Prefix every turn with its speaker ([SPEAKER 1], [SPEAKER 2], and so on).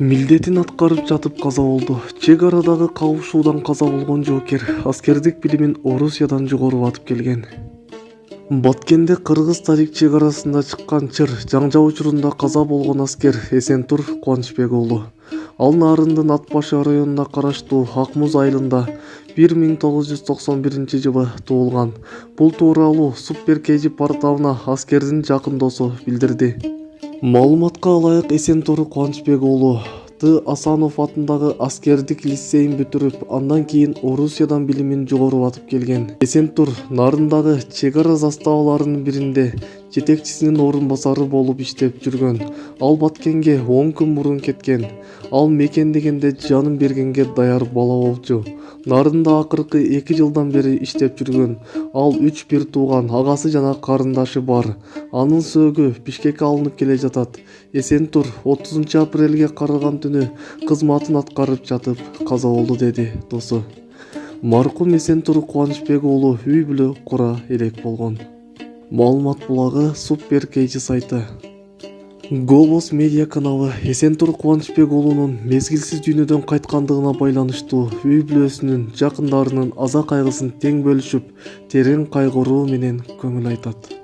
[SPEAKER 1] Милдетин аткарып жатып каза болду. Чек арадагы кабышуудан каза болгон жоокер аскердик билимин Орусиядан жогору батып келген. Баткенде Кыргыз-Тажик чек арасында чыккан чыр жаңжа учурунда каза болгон аскер Эсентур Кубанычбек уулу. Ал Нарындын Ат башы районуна караштуу Ак Муз айылында 1991-жылы туулган. Бул тууралуу Супер KG порталына аскердин жакын досу билдирди. Маалыматка ылайык, Эсентур Кубанычбек уулу Т. Асанов атындагы аскердик лицейин бүтүрүп, андан кийин Орусиядан билимин жогору батып келген. Эсентур Нарындагы чек ара заставаларынын биринде жетекчисинин орун басары болуп иштеп жүргөн. Ал Баткенге 10 күн мурун кеткен. Ал мекендегенде жанын бергенге даяр бала болчу. Нарында акыркы 2 жылдан бери иштеп жүргөн. Ал 3 бир тууган агасы жана карындашы бар. Анын сөөгү Бишкекке алынып келе жатат. Эсентур 30 апрелге караган түнү кызматын аткарып жатып каза болду, деди досу. Маркум Эсентур Кубанычбек уулу үй бүлө кура элек болгон. Маалымат булагы Супер KG сайты. Голос медиа каналы Эсентур Кубанычбек уулунун мезгилсиз дүйнөдөн кайткандыгына байланыштуу үй бүлөсүнүн жакындарынын аза кайгысын тең бөлүшүп, терең кайгыруу менен көңүл айтат.